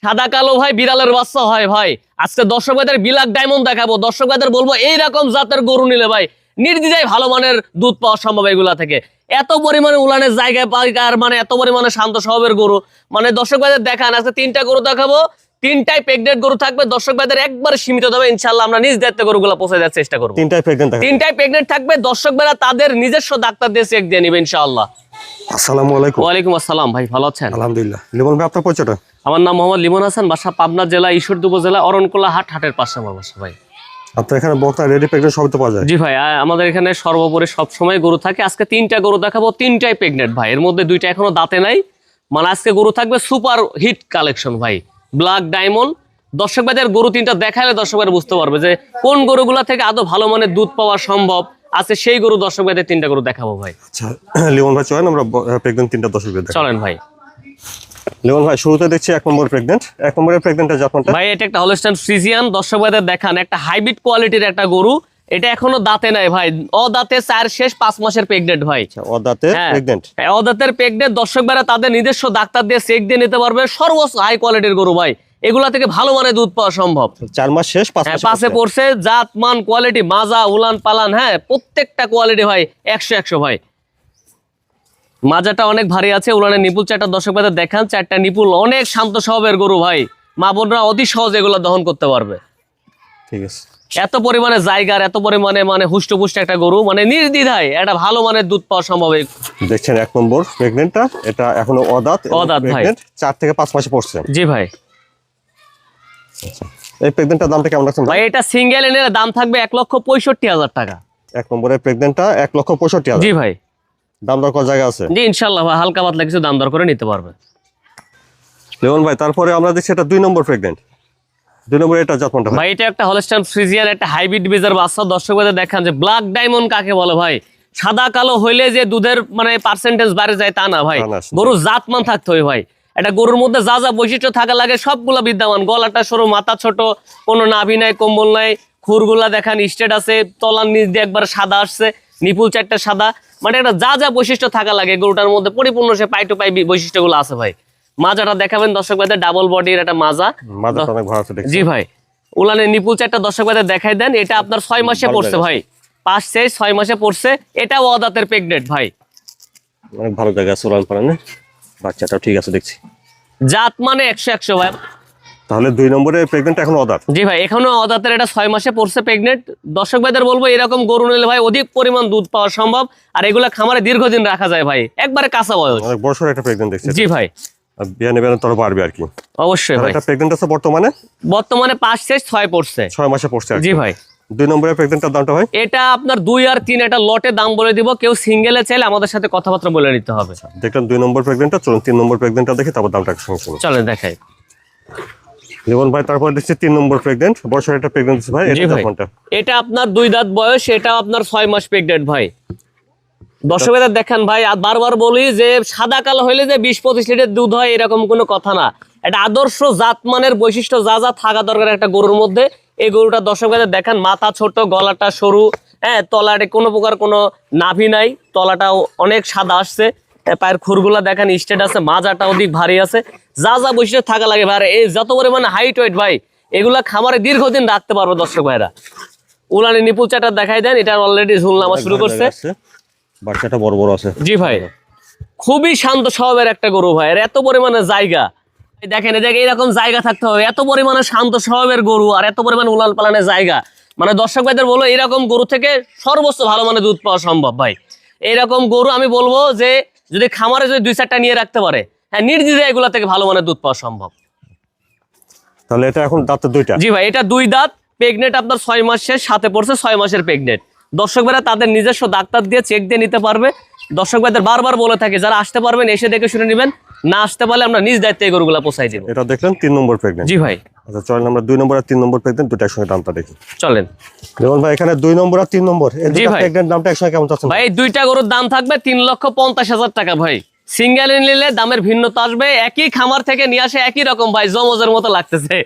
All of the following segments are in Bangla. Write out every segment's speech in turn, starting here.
সাদা কালো ভাই বিড়ালের বাচ্চা হয় ভাই। আজকে দর্শক ভাইদের ব্ল্যাক ডায়মন্ড দেখাবো। দর্শক ভাইদের বলবো এইরকম জাতের গরু নিলে ভাই নির্দ্বিধায় ভালো মানের দুধ পাওয়া সম্ভব এগুলা থেকে। এত পরিমাণে উলানের জায়গায় পাই আর মানে এত পরিমাণে শান্ত স্বভাবের গরু। মানে দর্শক ভাইদের দেখান, আজকে 3টা গরু দেখাবো, 3টাই প্রেগনেন্ট গরু থাকবে। দর্শক ভাইদের একবার সীমিত দামে ইনশাআল্লাহ আমরা নিজ দায়িত্বে গরুগুলো পৌঁছে দেওয়ার চেষ্টা করবো। 3টাই প্রেগনেন্ট থাকবে। দর্শক ভাইরা তাদের নিজস্ব ডাক্তার দিয়ে চেক দিয়ে নিবে ইনশাআল্লাহ। আসসালামু আলাইকুম। ওয়ালাইকুম আসসালাম ভাই, ভালো আছেন? আলহামদুলিল্লাহ। লিমন ভাই আপনার পরিচয়টা? আমার নাম মোহাম্মদ লিমন হাসান, বাসা পাবনা জেলা ঈশ্বরদী উপজেলা অরণকুলা হাটের পাশে আমার বাসা ভাই। আপনার এখানে বকনা রেডি প্রেগনেন্ট সবই তো পাওয়া যায়? জি ভাই, আমাদের এখানে সর্বোপরি সবসময় গরু থাকে। আজকে 3টা গরু দেখাবো, 3টাই প্রেগনেন্ট ভাই। এর মধ্যে 2টা এখনো দাঁতে নাই। মানে আজকে গরু থাকবে সুপার হিট কালেকশন ভাই, ব্ল্যাক ডায়মন্ড। দর্শক ভাইদের গরু 3টা দেখালে দর্শক ভাই বুঝতে পারবে যে কোন গরুগুলা থেকে আদৌ ভালো মানের দুধ পাওয়া সম্ভব আছে। সেই গরু দর্শক ভাইদের 3টা গরু দেখাবো ভাই। আচ্ছা লিমন ভাই চলেন আমরা প্রেগনেন্ট 3টা দর্শক ভাই চলেন ভাই। লিমন ভাই শুরুতে দেখছি 1 নম্বর প্রেগনেন্ট। 1 নম্বরের প্রেগনেন্টটা জাপানটা ভাই, এটা একটা হলস্টাইন ফ্রিজিয়ান। দর্শক ভাইদের দেখান, একটা হাইব্রিড কোয়ালিটির একটা গরু। এটা এখনো দাঁতে নাই ভাই, অদাঁতে 4 শেষ 5 মাসের প্রেগনেন্ট ভাই। অদাঁতে প্রেগনেন্ট? হ্যাঁ, অদাঁতের প্রেগনেন্ট। দর্শক ভাইরা তাদের নিজস্ব ডাক্তার দিয়ে চেক দিয়ে নিতে পারবে। সর্বোচ্চ হাই কোয়ালিটির গরু ভাই, এগুলা থেকে ভালো মানের দুধ পাওয়া সম্ভব। 4 মাস শেষ 5 মাস পাশে পড়ছে। জাত মান কোয়ালিটি মাজা উলান পালান, হ্যাঁ প্রত্যেকটা কোয়ালিটি ভাই 100 ভাই। মাজাটা অনেক ভারী আছে, উলানের নিপুল 4টা দর্শক ভাইদের দেখান। 4টা নিপুল অনেক শান্ত স্বভাবের গরু ভাই। মা বোনরা অতি সহজে এগুলো দহন করতে পারবে। ঠিক আছে। এত পরিমাণে জায়গার, এত পরিমাণে মানে হুষ্টপুষ্ট একটা গরু, মানে নির্দ্বিধায় একটা ভালো মানের দুধ পাওয়া সম্ভব। দেখছেন 1 নম্বর প্রেগনেন্টটা, এটা এখনো অদাঁত ভাই, 4 থেকে 5 মাসে পড়ছে। জি ভাই। এই প্রেগনেন্টটার দামটা কেমন রাখছেন ভাই? এটা সিঙ্গেল এনের দাম থাকবে 1,65,000 টাকা। 1 নম্বরের প্রেগনেন্টটা 1,65,000। জি ভাই। দাম দর করার জায়গা আছে? জি ইনশাআল্লাহ ভাই, হালকা পাতলা কিছু দাম দর করে নিতে পারবে। লিমন ভাই তারপরে আমরা দেখছি এটা 2 নম্বর প্রেগনেন্ট। 2 নম্বরে এটা জাপানটা ভাই, এটা একটা হলস্টাইন ফ্রিজিয়ান, একটা হাইব্রিড বীজের বাচ্চা। দর্শক ভাইদের দেখান যে ব্ল্যাক ডায়মন্ড কাকে বলে ভাই। সাদা কালো হইলে যে দুধের মানে পার্সেন্টেজ বাড়ে যায় তা না ভাই, গরুর জাতমান থাকতে হয় ভাই। এটা গরুর মধ্যে যা যা বৈশিষ্ট্য থাকা লাগে সবগুলা বিদ্যমান। গলাটা সরু, মাথা ছোট, কোনো নাভি নাই, কম্বল নাই, খুরগুলা দেখান স্টেট আছে, তলার নিচ দিয়ে একবার সাদা আসছে, নিপুল 4টা সাদা। মানে এটা যা যা বৈশিষ্ট্য থাকা লাগে গরুটার মধ্যে পরিপূর্ণ সে পাই টু পাই বৈশিষ্ট্যগুলো আছে ভাই। মাজাটা দেখাবেন দর্শক ভাইদের, ডাবল বডির একটা মাজা। জি ভাই। উলানের নিপুল 4টা দর্শক ভাইদের দেখাই দেন। এটা আপনার 6 মাসে পড়ছে ভাই, 5 শেষ 6 মাসে পড়ছে। এটাও অদাঁতের প্রেগনেন্ট ভাই। অনেক ভালো জায়গা আছে, উলান পালানে বাচ্চাটাও ঠিক আছে দেখছি। জাত মানে 100 ভাই। তাহলে 2 নম্বরে প্রেগনেন্ট এখনো অদাঁত? জি ভাই, এখনো অদাঁতের। এটা 6 মাসে পড়ছে প্রেগনেন্ট। দর্শক ভাইদের বলবো এরকম গরু নিলে ভাই অধিক পরিমাণ দুধ পাওয়া সম্ভব। আর এগুলা খামারে দীর্ঘদিন রাখা যায় ভাই, একবারে কাঁচা বয়স। অনেক বড় সর একটা প্রেগনেন্ট দেখছি। জি ভাই। বিয়ে নেবেন তোর পারবে আর কি। অবশ্যই ভাই। এটা প্রেগনেন্ট আছে বর্তমানে 5 শেষ 6 পড়ছে, 6 মাসে পড়ছে। জি ভাই। 2 নম্বরের প্রেগনেন্টটার দামটা ভাই? এটা আপনার 2 আর 3 এটা লটে দাম বলে দিব। কেউ সিঙ্গেলে চাইলে আমাদের সাথে কথাবার্তা বলে নিতে হবে। দেখলাম 2 নম্বর প্রেগনেন্টটা, চলুন 3 নম্বর প্রেগনেন্টটা দেখি, তারপর দামটা একসঙ্গে শুনুন। চলেন দেখাই। লিমন ভাই তারপর দেখছি 3 নম্বর প্রেগনেন্ট, বছর একটা প্রেগনেন্ট ভাই। এটা আপনার 2 দাঁত বয়স, এটা আপনার 6 মাস প্রেগনেন্ট ভাই। দর্শক ভাইদের দেখান ভাই, আর বারবার বলি যে সাদা কালো হইলে যে 20-25 লিটার দুধ হয় এরকম কোনো কথা না। এটা আদর্শ জাতমানের বৈশিষ্ট্য যা যা থাকা দরকার একটা গরুর মধ্যে, এই গরুটা দর্শক ভাইদের দেখান। মাথা ছোট, গলাটা সরু, হ্যাঁ তলাটা কোনো প্রকার কোনো নাভি নাই, তলাটাও অনেক সাদা আসছে, পায়ের খুরগুলা দেখেন স্টেট আছে, মাজাটা অধিক ভারী আছে, যা যা বৈশিষ্ট্য থাকা লাগে ভাই। এই যত পরিমাণে হাইট ওয়েট ভাই, এগুলা খামারে দীর্ঘদিন রাখতে পারবো দর্শক ভাইরা। উলানি নিপুল 4টা দেখাই দেন। এটা অলরেডি ঝুলনামা শুরু করছে, বাচ্চাটা বড় বড় আছে। জি ভাই। খুবই শান্ত স্বভাবের একটা গরু ভাই। এর এত পরিমাণে জায়গা দেখেন, এরকম জায়গা থাকতে হবে। এত পরিমাণে শান্ত স্বভাবের গরু আর এত পরিমাণে উলান পালানের জায়গা, মানে দর্শক ভাইদের বলবো এরকম গরু থেকে সর্বোচ্চ ভালো মানে দুধ পাওয়া সম্ভব ভাই। এরকম গরু আমি বলবো যে যদি খামারে যদি 2-4টা নিয়ে রাখতে পারে, হ্যাঁ নির্দ্বিধায় এগুলা থেকে ভালো মানে দুধ পাওয়া সম্ভব। তাহলে এটা এখন দাঁত 2টা? জি ভাই, এটা 2 দাঁত প্রেগনেন্ট, আপনার 6 মাস শেষ, সাথে পড়ছে 6 মাসের প্রেগনেন্ট। দর্শক ভাইরা তাদের নিজস্ব ডাক্তার দিয়ে চেক দিয়ে নিতে পারবে। দর্শক ভাইদের বারবার বলে থাকে যারা আসতে পারবেন এসে দেখে শুনে নেবেন, না আসতে পারলে আমরা নিজ দায়িত্বে এই গরুগুলা পৌঁছাই দেব। এটা দেখলেন 3 নম্বর প্রেগনেন্ট? জি ভাই। আচ্ছা চলেন আমরা 2 নম্বর আর 3 নম্বর প্রেগনেন্ট দুটো একসঙ্গে দামটা দেখি। চলেন। যেমন ভাই এখানে 2 নম্বর আর 3 নম্বর এই দুটো প্রেগনেন্ট দামটা একসঙ্গে কেমন চাচ্ছেন ভাই? এই 2টা গরুর দাম থাকবে 3,50,000 টাকা ভাই। সিঙ্গেলে নিলে দামের ভিন্নতা আসবে, একই খামার থেকে নিয়ে আসে একই রকম ভাই, জমজের মতো লাগতেছে।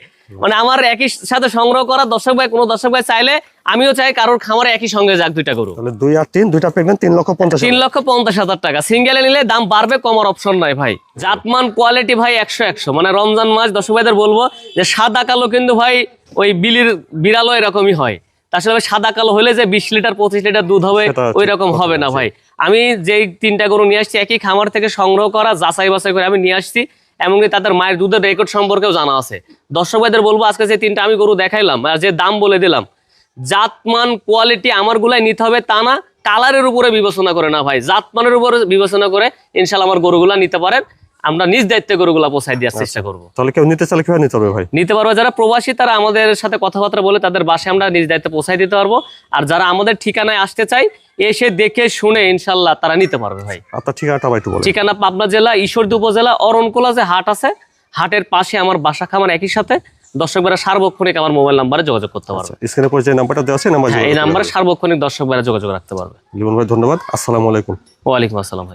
মানে আমার একই সাথে সংগ্রহ করা দর্শক ভাই, কোনো দর্শক ভাই চাইলে আমিও চাই কারোর খামারে একই সঙ্গে যাক দুইটা গরু। তাহলে 2 আর 3 দুইটা প্রেগনেন্ট 3,50,000 3,50,000 টাকা। সিঙ্গেলে নিলে দাম বাড়বে, কমার অপশন নাই ভাই। জাতমান কোয়ালিটি ভাই 100 মানে রমজান মাস দর্শক ভাইদের বলবো যে সাদা কালো কিন্তু ভাই ওই বিড়ালও এরকমই হয়। আসলে ভাই সাদা কালো হলে যে 20 লিটার 25 লিটার দুধ হবে ওই রকম হবে না ভাই। আমি যেই 3টা গরু নিয়ে আসছি একই খামার থেকে সংগ্রহ করা, যাচাই বাছাই করে আমি নিয়ে আসছি, এমনকি তাদের মায়ের দুধের রেকর্ড সম্পর্কেও জানা আছে। দর্শক ভাইদের বলবো আজকে যে 3টা আমি গরু দেখাইলাম আর যে দাম বলে দিলাম, জাতমান কোয়ালিটি আমার গুলাই নিতে হবে তা না, কালারের উপরে বিবেচনা করে না ভাই, জাতমানের উপরে বিবেচনা করে ইনশাআল্লাহ আমার গরুগুলা নিতে পারেন। আমরা নিজ দায়িত্বে গরুগুলা পৌঁছায় দেওয়ার চেষ্টা করবো। তাহলে কেউ নিতে চাইলে কিভাবে নিতে হবে ভাই? নিতে পারবো যারা প্রবাসী, তারা আমাদের সাথে কথাবার্তা বলে তাদের বাসায় আমরা নিজ দায়িত্বে পৌঁছায় দিতে পারবো। আর যারা আমাদের ঠিকানায় আসতে চাই, এসে দেখে শুনে ইনশাল্লাহ তারা নিতে পারবে ভাই। আপনার ঠিকানাটা ভাই একটু বলেন। ঠিকানা পাবনা জেলা ঈশ্বরদী উপজেলা অরণকোলা যে হাট আছে, হাটের পাশে আমার বাসা খামার, একই সাথে দর্শক ভাইরা সার্বক্ষণিক আমার মোবাইল নাম্বারে যোগাযোগ করতে পারবে। স্ক্রিনে পরে যে নাম্বারটা দেওয়া আছে, এই নাম্বারে সার্বক্ষণিক দর্শক ভাইরা যোগাযোগ রাখতে পারবে। লিমন ভাই ধন্যবাদ, আসসালামু আলাইকুম। ওয়ালাইকুম আসসালাম ভাই।